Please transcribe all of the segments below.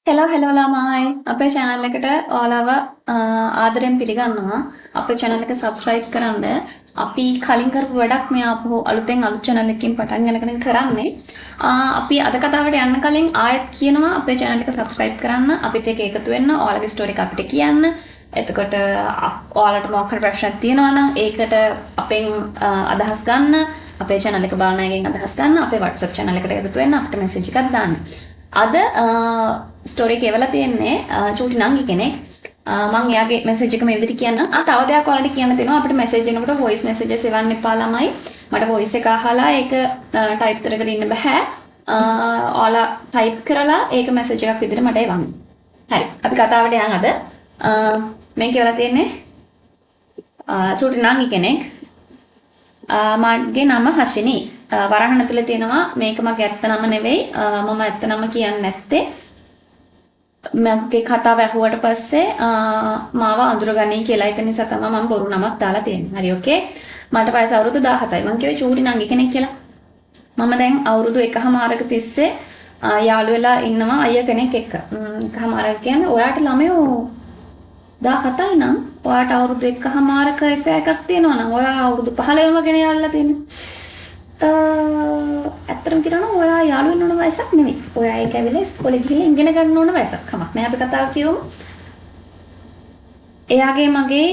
Hello ළමයි අපේ channel එකට ඔයාලව ආදරෙන් පිළිගන්නවා. අපේ channel එක subscribe කරන්න. අපි කලින් කරපු වැඩක් මේ ආපහු අලුතෙන් අලුත් channel එකකින් පටන් ගන්නකනේ කරන්නේ. අපි අද කතාවට යන්න කලින් ආයෙත් කියනවා අපේ channel එක subscribe කරන්න. අපිත් එක්ක එකතු වෙන්න. ඔයාලගේ story එක අපිට කියන්න. එතකොට ඔයාලට මොකක් හරි ප්‍රශ්නක් තියෙනවා නම් ඒකට අපෙන් අදහස් ගන්න. අපේ channel එක බලන අයගෙන් අදහස් ගන්න. අපේ WhatsApp channel එකට එකතු වෙන්න. අපිට message එකක් දාන්න. අද ස්ටෝරි කියවලා තියෙන්නේ චූටි නංගි කෙනෙක්. මම එයාගේ මැසේජ් එක මේ විදිහට කියන්නම්. තව දෙයක් ඔයාලට කියන්න තියෙනවා. අපිට මැසේජ් එනකොට වොයිස් මැසේජස් එවන්න එපා ළමයි. මට වොයිස් එක අහලා ඒක ටයිප් කරගෙන ඉන්න බෑ. ඔයාලා ටයිප් කරලා ඒක මැසේජ් එකක් විදිහට මට එවන්න. හරි. අපි කතාවට යන් අද. මේ කියවලා තියෙන්නේ චූටි නංගි කෙනෙක්. මගේ නම හෂිනී. වරහණ තුල තියෙනවා මේක මගේ ඇත්ත නම නෙවෙයි. මම ඇත්ත නම කියන්නේ නැත්තේ. මගේ කතාව ඇහුවට පස්සේ මාව අඳුරගන්නේ කියලා එක නිසා තමයි මම බොරු නමක් දාලා තියෙන්නේ. හරි ඕකේ. මට වයස අවුරුදු 17යි. මම කිව්වේ චූටි නංගි කෙනෙක් කියලා. මම දැන් අවුරුදු 1කමාරක තිස්සේ යාළු වෙලා ඉන්නවා අයියා කෙනෙක් එක්ක. එකමාරක කියන්නේ ඔයාට ළමයෝ 17යි නම් ඔයාට අවුරුදු 1කමාරක ඉෆෙක්ට් එකක් තියෙනවා නම් ඔයා අවුරුදු 15ම ගෙන යාළුලා තියෙන්නේ. ඇත්තටම කියනවා නම් ඔයා යාළු වෙන්න ඕන වයසක් නෙමෙයි. ඔයා ඒක ඇවිල්ලා ඉස්කෝලේ ගිහිල්ලා ඉගෙන ගන්න ඕන වයසක්. කමක් නෑ අපි කතාව කියමු. එයාගේ මගේ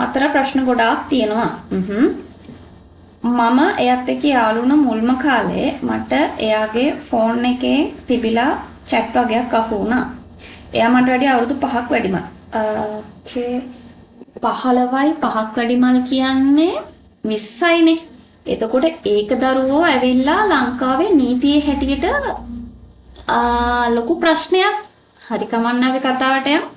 අතර ප්‍රශ්න ගොඩාක් තියෙනවා. මම එයාත් එක්ක යාළු වුණ මුල්ම කාලේ මට එයාගේ ෆෝන් එකේ තිබිලා chat වගේක් අහු වුණා. එයා මට වැඩි අවුරුදු 5ක් වැඩිමල්. ඕකේ 15යි 5ක් වැඩිමල් කියන්නේ 20යිනේ. එතකොට ඒක දරුවෝ ඇවිල්ලා ලංකාවේ නීතියේ හැටියට ලොකු ප්‍රශ්නයක්. හරි කමන්න අපි කතාවට යමු.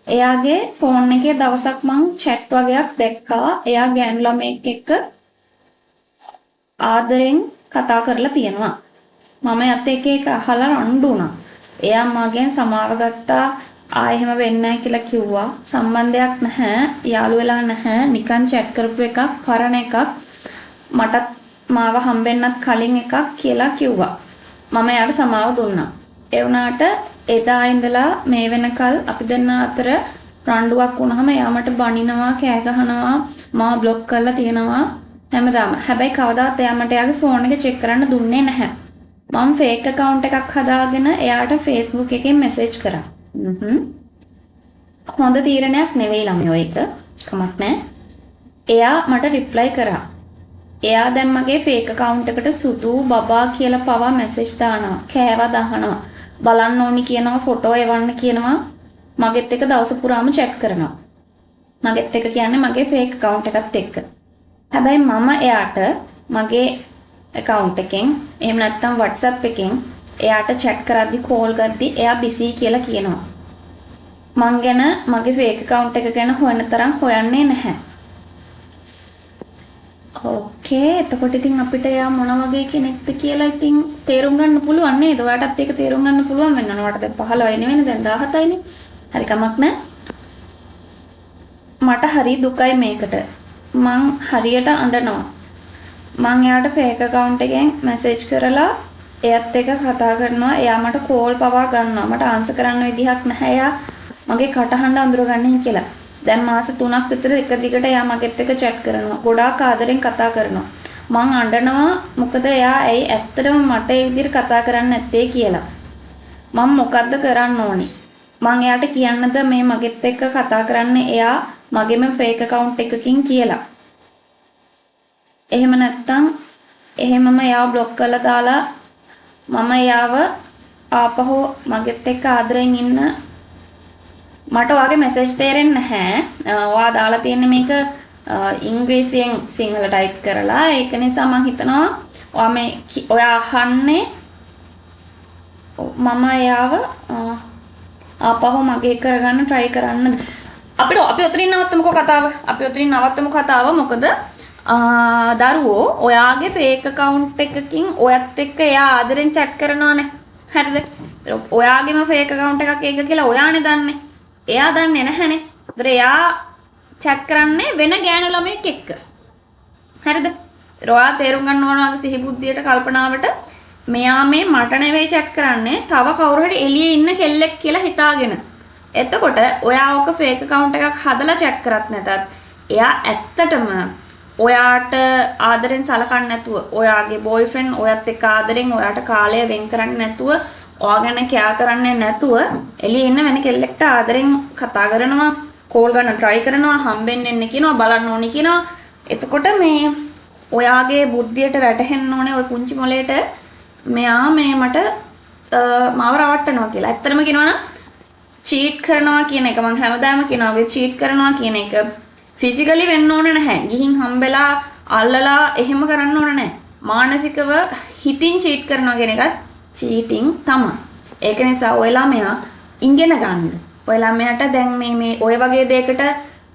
එයාගේ ෆෝන් එකේ දවසක් මං chat වගේක් දැක්කා. එයා ගෑනු ළමෙක් එක්ක ආදරෙන් කතා කරලා තියෙනවා. මම යත් එක අහලා රණ්ඩු වුණා. එයා මගෙන් සමාව ගත්තා. ආයෙම වෙන්නේ නැහැ කියලා කිව්වා. සම්බන්ධයක් නැහැ. යාළු වෙලා නැහැ. නිකන් chat කරපු එකක් පරණ එකක්. මටත් මාව හම්බෙන්නත් කලින් එකක් කියලා කිව්වා. මම එයාට සමාව දුන්නා. ඒ වුණාට එදා ඉඳලා මේ වෙනකල් අපි දෙන්න අතර රණ්ඩුවක් වුණාම එයා මට බනිනවා, කෑ ගහනවා, මාව බ්ලොක් කරලා තියෙනවා හැමදාම. හැබැයි කවදාත් එයා මට එයාගේ ෆෝන් එක චෙක් කරන්න දුන්නේ නැහැ. මම ෆේක් account එකක් හදාගෙන එයාට Facebook එකෙන් මැසේජ් කරා. හොඳ තීරණයක් නෙවෙයි ළමයෝ ඒක. කමක් නැහැ. එයා මට රිප්ලයි කරා. එයා දැන් මගේ ෆේක් account එකට සුදු බබා කියලා පවා මැසේජ් දානවා. කෑවා දහනවා. බලන්න ඕනි කියනවා, ෆොටෝ එවන්න කියනවා. මගෙත් එක දවස පුරාම chat කරනවා. මගෙත් එක කියන්නේ මගේ ෆේක් account එකත් එක්ක. හැබැයි මම එයාට මගේ account එකෙන් එහෙම නැත්නම් WhatsApp එකෙන් එයාට chat කරද්දි call කරද්දි එයා busy කියලා කියනවා. මං ගැන මගේ fake account එක ගැන හොයන තරම් හොයන්නේ නැහැ. ඕකේ එතකොට ඉතින් අපිට එයා මොන වගේ කෙනෙක්ද කියලා ඉතින් තේරුම් ගන්න පුළුවන් නේද? ඔයාටත් ඒක තේරුම් ගන්න පුළුවන් වෙනවා. ඔයාට දැන් 15යි නෙවෙයි දැන් 17යිනේ. හරි කමක් නැහැ. මට හරි දුකයි මේකට. මං හරියට අඬනවා. මං එයාට fake account එකෙන් message කරලා එයත් එක්ක කතා කරනවා. එයා මට කෝල් පවා ගන්නවා. මට ආන්සර් කරන්න විදිහක් නැහැ. එයා මගේ කටහඬ අඳුරගන්නේ කියලා. දැන් මාස 3ක් විතර එක දිගට එයා මගෙත් එක්ක chat කරනවා. ගොඩාක් ආදරෙන් කතා කරනවා. මං අඬනවා මොකද එයා ඇයි ඇත්තටම මට ඒ විදිහට කතා කරන්නේ නැත්තේ කියලා. මම මොකද්ද කරන්න ඕනි? මං එයාට කියන්නද මේ මගෙත් එක්ක කතා කරන්නේ එයා මගේම fake account එකකින් කියලා. එහෙම නැත්තම් එහෙමම එයාව block කරලා දාලා මම එයාව ආපහු මගෙත් එක්ක ආදරෙන් ඉන්න මට ඔයාගේ මැසේජ් තේරෙන්නේ නැහැ. ඔයා දාලා තියෙන්නේ මේක ඉංග්‍රීසියෙන් සිංහල ටයිප් කරලා. ඒක නිසා මම හිතනවා ඔයා අහන්නේ මම එයාව ආපහු මගේ කරගන්න try කරන්නද? අපි ඔතනින් නවත්තමුකෝ කතාව. මොකද දරුවෝ ඔයාගේ fake account එකකින් ඔයත් එක්ක එයා ආදරෙන් chat කරනවානේ. හරිද? ඔයාගේම fake account එකක් ඒක කියලා ඔයානේ දන්නේ. එයා දන්නේ නැහැනේ. ඒතර එයා chat කරන්නේ වෙන ගෑනු ළමයෙක් එක්ක. හරිද? ඔයා තේරුම් ගන්න ඕන වගේ සිහි බුද්ධියට කල්පනාවට මෙයා මේ මට නෙවෙයි chat කරන්නේ තව කවුරු හරි එළියේ ඉන්න කෙල්ලෙක් කියලා හිතාගෙන. එතකොට ඔයා ඔක fake account එකක් හදලා chat කරත් නැතත් එයා ඇත්තටම ඔයාට ආදරෙන් සලකන්නේ නැතුව ඔයාගේ boyfriend ඔයත් එක්ක ආදරෙන් ඔයාට කාලය වෙන් කරන්නේ නැතුව ඔයා ගැන කෑ කරන්නේ නැතුව එළියේ ඉන්න වෙන කෙල්ලෙක්ට ආදරෙන් කතා කරනවා කෝල් ගන්න try කරනවා හම්බෙන්න එන්න කියනවා බලන්න ඕනි කියනවා. එතකොට මේ ඔයාගේ බුද්ධියට වැටහෙන්න ඕනේ ওই පුංචි මොලේට මෙයා මේ මට මාව රවට්ටනවා කියලා. ඇත්තටම කියනවනම් චීට් කරනවා කියන එක මම හැමදාම කියනවා වගේ චීට් කරනවා කියන එක ෆිසිකලි වෙන්න ඕනේ නැහැ. ගිහින් හම්බෙලා අල්ලලා එහෙම කරන්න ඕනේ නැහැ. මානසිකව හිතින් චීට් කරනවා කියන එකත් චීටිං තමයි. ඒක නිසා ඔයලා මෙයා ඉගෙන ගන්න. ඔයලා මෙයාට දැන් මේ ඔය වගේ දෙයකට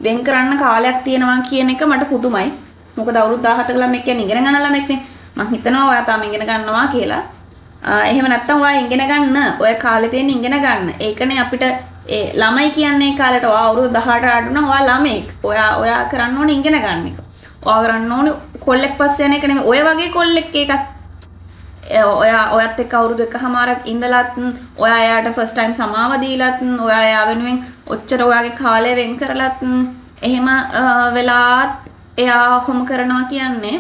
වෙන් කරන්න කාලයක් තියෙනවා කියන එක මට පුදුමයි. මොකද අවුරුදු 17ක ළමෙක් කියන්නේ ඉගෙන ගන්න ළමෙක්නේ. මං හිතනවා ඔයා තාම ඉගෙන ගන්නවා කියලා. එහෙම නැත්තම් ඔයා ඉගෙන ගන්න. ඔය කාලේ තියෙන ඉගෙන ගන්න. ඒකනේ අපිට ඒ ළමයි කියන්නේ කාලේට ඔයා අවුරුදු 18 ආඩු නම් ඔයා ළමෙක්. ඔයා කරන්න ඕනේ ඉගෙන ගන්න එක. ඔයා කරන්න ඕනේ කොල්ලෙක් පස්සේ යන එක නෙමෙයි. ඔය වගේ කොල්ලෙක් එකක් ඔයත් එක්ක අවුරුදු එකමාරක් ඉඳලත් ඔයා එයාට ෆස්ට් ටයිම් සමාව දීලත් ඔයා එයා වෙනුවෙන් ඔච්චර ඔයාගේ කාලය වෙන් කරලත් එහෙම වෙලාත් එයා කොහොම කරනවා කියන්නේ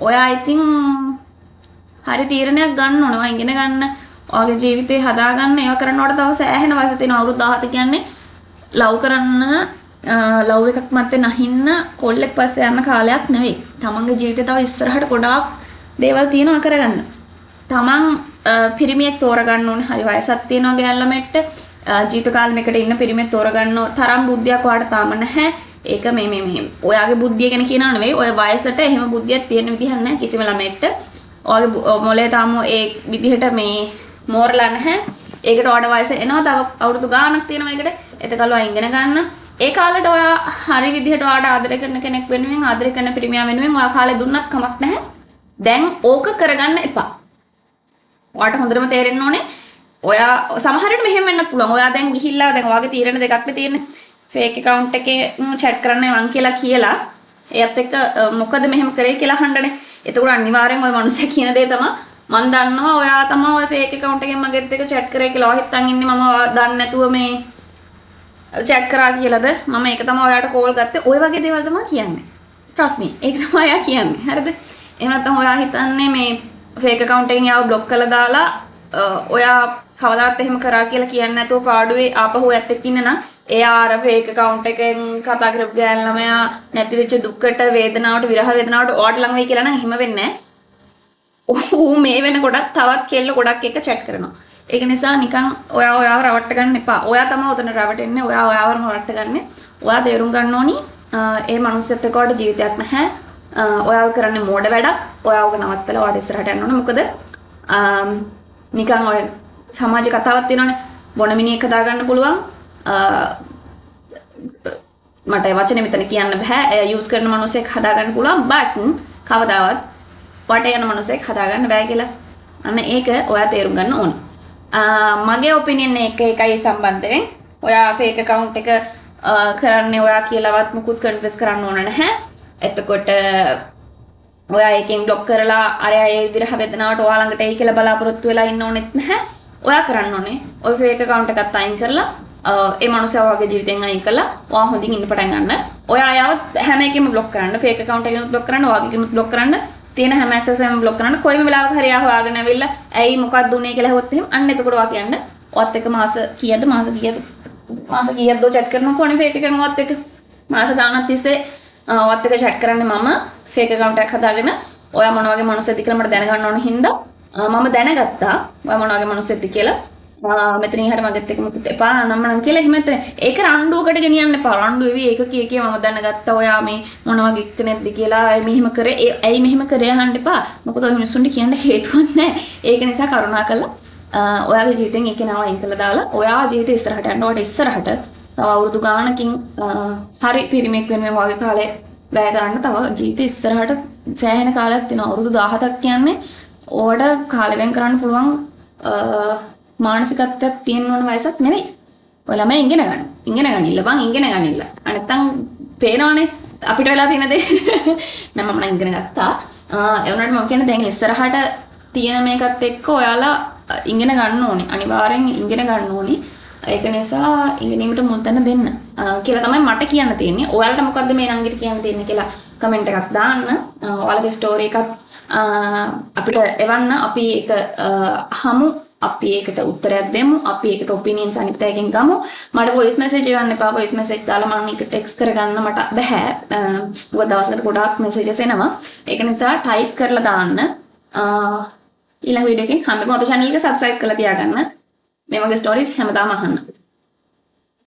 ඔයා ඉතින් හරි තීරණයක් ගන්න ඕනේ. ඔයා ඉගෙන ගන්න ඔයාගේ ජීවිතේ හදාගන්න ඒවා කරනකොට තව සෑහෙන වයස තියෙන අවුරුදු 17 කියන්නේ ලව් කරන්න ලව් එකක් මැත්තේ නැහින්න කොල්ලෙක් පස්සේ යන කාලයක් නෙවෙයි. තමන්ගේ ජීවිතේ තව ඉස්සරහට ගොඩාක් දේවල් තියෙනවා කරගන්න. තමන් පිරිමියෙක් තෝරගන්න ඕනේ. හරි වයසක් තියෙනවා ගෑල්ලමෙට්ට ජීවිත කාලෙකට ඉන්න පිරිමියෙක් තෝරගන්න තරම් බුද්ධියක් ඔයාට තාම නැහැ. ඒක මේ ඔයාගේ බුද්ධිය ගැන කියනවා නෙවෙයි. ඔය වයසට එහෙම බුද්ධියක් තියෙන විදිහක් නැහැ කිසිම ළමෙක්ට. ඔයාගේ මොලේ තාම ඒ විදිහට මේ මෝරලා නැහැ. ඒකට ඔයාට වයස එනවා තව අවුරුදු ගාණක් තියෙනවා ඒකට. එතකල් ඔයා ඉගෙන ගන්න. ඒ කාලේට ඔයා හරි විදිහට ඔයාට ආදරය කරන කෙනෙක් වෙනුවෙන් ආදරය කරන පිරිමියා වෙනුවෙන් ඔයා කාලේ දුන්නත් කමක් නැහැ. දැන් ඕක කරගන්න එපා. ඔයාට හොඳටම තේරෙන්න ඕනේ. ඔයා සමහර විට මෙහෙම වෙන්නත් පුළුවන්. ඔයා දැන් ගිහිල්ලා දැන් ඔයාගේ තීරණ දෙකක් නේ තියෙන්නේ. ෆේක් account එකේ chat කරන්න මං කියලා එයත් එක්ක මොකද මෙහෙම කරේ කියලා අහන්නනේ. එතකොට අනිවාර්යෙන් ওই මිනිස්සේ කියන දේ තමයි මං දන්නවා ඔයා තමයි ওই ෆේක් account එකෙන් මගෙත් එක්ක chat කරේ කියලා හිතන් ඉන්නේ මම දන්නේ නැතුව මේ chat කරා කියලාද මම ඒක තමයි ඔයාට කෝල් ගත්තේ. ওই වගේ දේවල් තමයි කියන්නේ. trust me. ඒක තමයි ඔයා කියන්නේ. හරිද? එහෙම නැත්නම් ඔයා හිතන්නේ මේ ෆේක් account එකෙන් යාව බ්ලොක් කරලා දාලා ඔයා කවදාවත් එහෙම කරා කියලා කියන්නේ නැතුව පාඩුවේ ආපහු ඇත්ත එක්ක ඉන්න නම් එයා අර ෆේක් account එකෙන් කතා කරපු ගෑන් ළමයා නැති වෙච්ච දුක්කට වේදනාවට විරහ වේදනාවට ඔයාට ළඟ වෙයි කියලා නම් එහෙම වෙන්නේ නැහැ. ඌ මේ වෙනකොටත් තවත් කෙල්ල ගොඩක් එක්ක chat කරනවා. ඒක නිසා නිකන් ඔයාව රවට්ට ගන්න එපා. ඔයා තමයි උතන රවටෙන්නේ. ඔයාව රවට්ට ගන්න. ඔයා තේරුම් ගන්න ඕනි ඒ මනුස්සයත් එක්ක ඔයාට ජීවිතයක් නැහැ. ඔයාව කරන්නේ මෝඩ වැඩක්. ඔයාව නවත්තලා ඔයාට ඉස්සරහට යන්න ඕනේ. මොකද නිකන් ඔය සමාජ කතාවක් තියෙනවානේ. බොන මිනිහෙක් හදාගන්න පුළුවන්. මට වචනේ මෙතන කියන්න බෑ. යූස් කරන මනුස්සයෙක් හදාගන්න පුළුවන්. but කවදාවත් වට යන මනුස්සයෙක් හදාගන්න බෑ කියලා. අන්න ඒක ඔයා තේරුම් ගන්න ඕනේ. මගේ ඔපිනියන් එකයි සම්බන්ධයෙන් ඔයා ෆේක් account එක කරන්නේ ඔයා කියලාවත් මුකුත් කන්ෆෙස් කරන්න ඕන නැහැ. එතකොට ඔයා එකෙන් බ්ලොක් කරලා අර අය විරහ වේදනාවට ඔයා ළඟට එයි කියලා බලාපොරොත්තු වෙලා ඉන්න ඕනෙත් නැහැ. ඔයා කරන්න ඕනේ ඔය ෆේක් account එකත් අයින් කරලා ඒ මනුස්සයා වගේ ජීවිතෙන් අයින් කරලා ඔයා හොඳින් ඉන්න පටන් ගන්න. ඔයා අයව හැම එකෙම බ්ලොක් කරන්න. ෆේක් account එකෙනුත් බ්ලොක් කරන්න, ඔයාගෙනුත් බ්ලොක් කරන්න. තියෙන හැම access එකම බ්ලොක් කරන්න. කොයිම වෙලාවක හරි ආව හොයාගෙන ඇවිල්ලා ඇයි මොකක්ද උනේ කියලා හෙවොත් එහෙම අන්න එතකොට ඔයා කියන්න ඔයත් එක මාස කීයක්ද chat කරනවා කොහොනේ ෆේක් එකෙන් ඔයත් එක මාස ගාණක් තිස්සේ ඔයත් එක chat කරන්නේ මම ෆේක් account එකක් හදාගෙන ඔයා මොන වගේ මනුස්සයෙක්ද කියලා මට දැනගන්න ඕන හින්දා මම දැනගත්තා ඔයා මොන වගේ මනුස්සයෙක්ද කියලා මෙතනින් හරිය මගෙත් එක මුකුත් එපා නම්මනම් කියලා එහෙම හිතන්නේ. ඒක රණ්ඩුවකට ගෙනියන්න එපා. රණ්ඩු වෙවි ඒක කිය මම දැනගත්තා ඔයා මේ මොන වගේ කෙනෙක්ද කියලා මෙහෙම කරේ. ඇයි මෙහෙම කරේ අහන්න එපා. මොකද ඔය මිනිස්සුන්ට කියන්න හේතුවක් නැහැ. ඒක නිසා කරුණාකරලා ඔයාගේ ජීවිතෙන් ඒක නව අයින් කරලා දාලා ඔයා ජීවිතේ ඉස්සරහට යන්න. ඔයාට ඉස්සරහට තව අවුරුදු ගාණකින් හරි පිරිමෙක් වෙනුවෙන් වගේ කාලේ වැය කරන්න තව ජීවිතේ ඉස්සරහට සෑහෙන කාලයක් තියෙනවා. අවුරුදු 17ක් කියන්නේ ඕවට කාලෙ වෙන් කරන්න පුළුවන් මානසිකත්වයක් තියෙන ඕන වයසක් නෙවෙයි. ඔය ළමයි ඉගෙන ගන්න. ඉගෙන ගනින්න බං ඉගෙන ගනින්න. නැත්තම් පේනවනේ අපිට වෙලා තියෙන දේ. නම් මම ඉගෙන ගත්තා. ඒ වුණාට මම කියන්නේ දැන් ඉස්සරහට තියෙන මේකත් එක්ක ඔයාලා ඉගෙන ගන්න ඕනේ. අනිවාර්යෙන් ඉගෙන ගන්න ඕනේ. ඒක නිසා ඉගෙනීමට මුල් තැන දෙන්න කියලා තමයි මට කියන්න තියෙන්නේ. ඔයාලට මොකද්ද මේ නංගිට කියන්න තියෙන්නේ කියලා කමෙන්ට් එකක් දාන්න. ඔයාලගේ ස්ටෝරි එකත් අපිට එවන්න. අපි ඒක අහමු. අපි ඒකට උත්තරයක් දෙමු. අපි ඒකට ඔපිනියන්ස් අනිත් අයගෙන් ගමු. මට වොයිස් මෙසේජ් එවන්න එපා. වොයිස් මෙසේජ් දාලා මම ඒක ටෙක්ස්ට් කරගන්න මට බෑ. මොකද දවසකට ගොඩාක් මෙසේජස් එනවා. ඒක නිසා ටයිප් කරලා දාන්න. ඊළඟ වීඩියෝ එකෙන් හම්බෙමු. අපේ channel එක subscribe කරලා තියාගන්න. මේ වගේ ස්ටෝරිස් හැමදාම අහන්න.